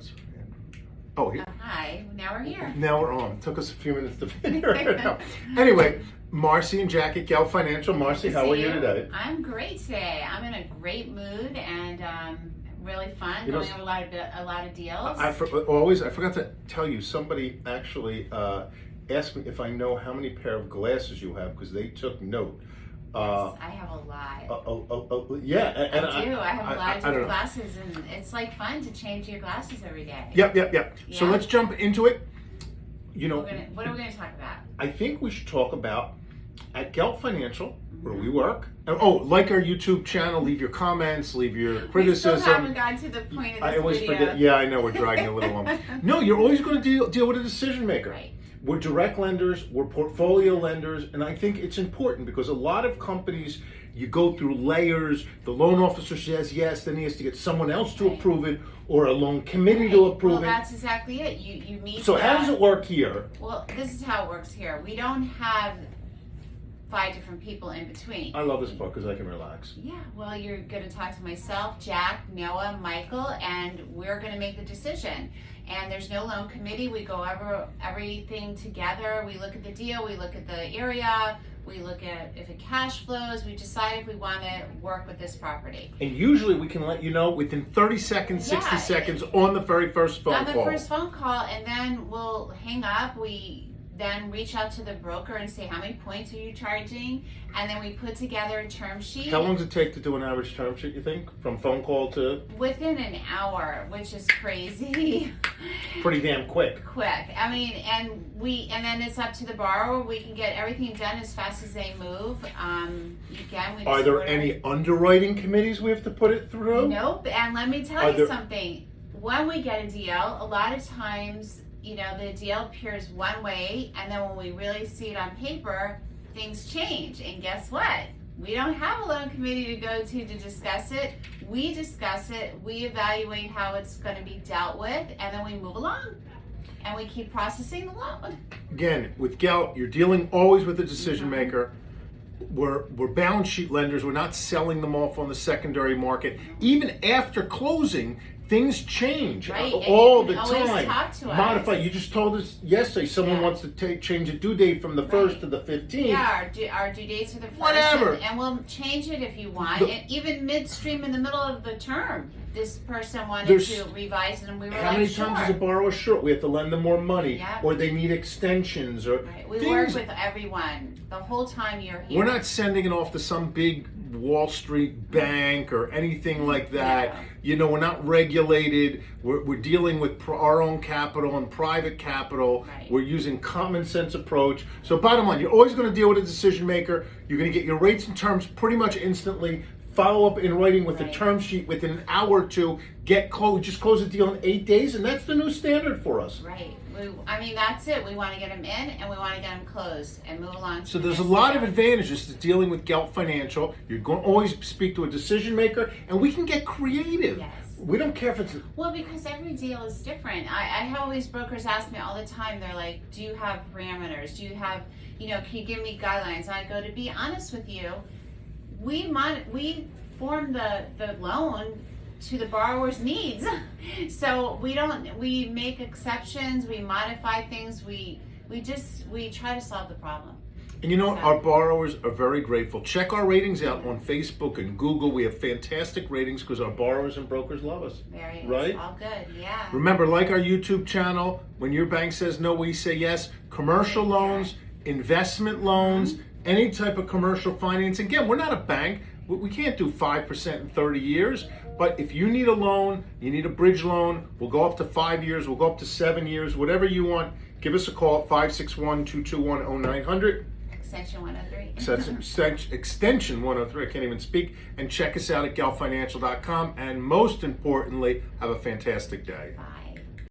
was. Oh, here. Hi, now we're here. Now we're on. It took us a few minutes to figure it out. Anyway, Marcy and Jack at Gelt Financial. Marcy, how are you today? I'm great today. I'm in a great mood and really fun. Going over a lot of deals. I forgot to tell you. Somebody actually asked me if I know how many pair of glasses you have because they took note. Yes, I have a lot. Yeah, and I do. I have a lot of different glasses, and it's like fun to change your glasses every day. Yep. Yeah? So let's jump into it. What are we going to talk about? I think we should talk about at Gelt Financial, where we work. Like our YouTube channel, leave your comments, leave your criticism. We still haven't gotten to the point of this I always video. forget. Yeah, I know we're dragging a little on. No, you're always going to deal with a decision maker. Right. We're direct lenders, we're portfolio lenders, and I think it's important because a lot of companies, you go through layers, the loan officer says yes, then he has to get someone else to approve it, or a loan committee to approve it. Well, that's exactly it. You meet. So how does it work here? Well, this is how it works here. We don't have 5 different people in between. I love this part because I can relax. Yeah, well, you're going to talk to myself, Jack, Noah, Michael, and we're going to make the decision. And there's no loan committee. We go over everything together. We look at the deal. We look at the area. We look at if it cash flows. We decide if we want to work with this property. And usually we can let you know within 30 seconds, 60 seconds on the very first phone call. On the first phone call, and then we'll hang up. We then reach out to the broker and say, how many points are you charging? And then we put together a term sheet. How long does it take to do an average term sheet, you think? From phone call to? Within an hour, which is crazy. Pretty damn quick. I mean, and then it's up to the borrower. We can get everything done as fast as they move. Are there any underwriting committees we have to put it through? Nope. And let me tell you something. When we get a deal, a lot of times, the deal appears one way, and then when we really see it on paper, things change. And guess what? We don't have a loan committee to go to discuss it. We discuss it, we evaluate how it's going to be dealt with, and then we move along. And we keep processing the loan. Again, with Gelt, you're dealing always with a decision maker. We're balance sheet lenders. We're not selling them off on the secondary market. Even after closing, things change all the time. Talk to us. Modify. You just told us yesterday someone wants to change a due date from the 1st to the 15th. Yeah, our due dates are the 1st. Whatever. And we'll change it if you want. And even midstream in the middle of the term, this person wanted to revise it, and we were how many times is a borrower short? We have to lend them more money, or they need extensions, or we work with everyone the whole time you're here. We're not sending it off to some big Wall Street bank or anything like that. We're not regulated. We're dealing with our own capital and private capital. We're using common sense approach. So bottom line, you're always going to deal with a decision maker. You're going to get your rates and terms pretty much instantly. Follow up in writing with a term sheet within an hour or two. Just close the deal in 8 days, and that's the new standard for us. Right. That's it. We want to get them in, and we want to get them closed and move along. So there's a lot of advantages to dealing with Gelt Financial. You're going to always speak to a decision maker, and we can get creative. Yes. We don't care if it's... Well, because every deal is different. I have all these brokers ask me all the time, they're like, do you have parameters? Do you have, can you give me guidelines? And I go, to be honest with you, we form the loan to the borrower's needs. So we make exceptions, we modify things, we try to solve the problem. And our borrowers are very grateful. Check our ratings out on Facebook and Google. We have fantastic ratings because our borrowers and brokers love us. Right? It's all good, yeah. Remember, like our YouTube channel, when your bank says no, we say yes. Commercial loans, investment loans, any type of commercial finance. Again, we're not a bank. We can't do 5% in 30 years. But if you need a loan, you need a bridge loan, we'll go up to 5 years, we'll go up to 7 years, whatever you want. Give us a call at 561-221-0900. Extension 103. Extension 103, I can't even speak. And check us out at geltfinancial.com. And most importantly, have a fantastic day. Bye.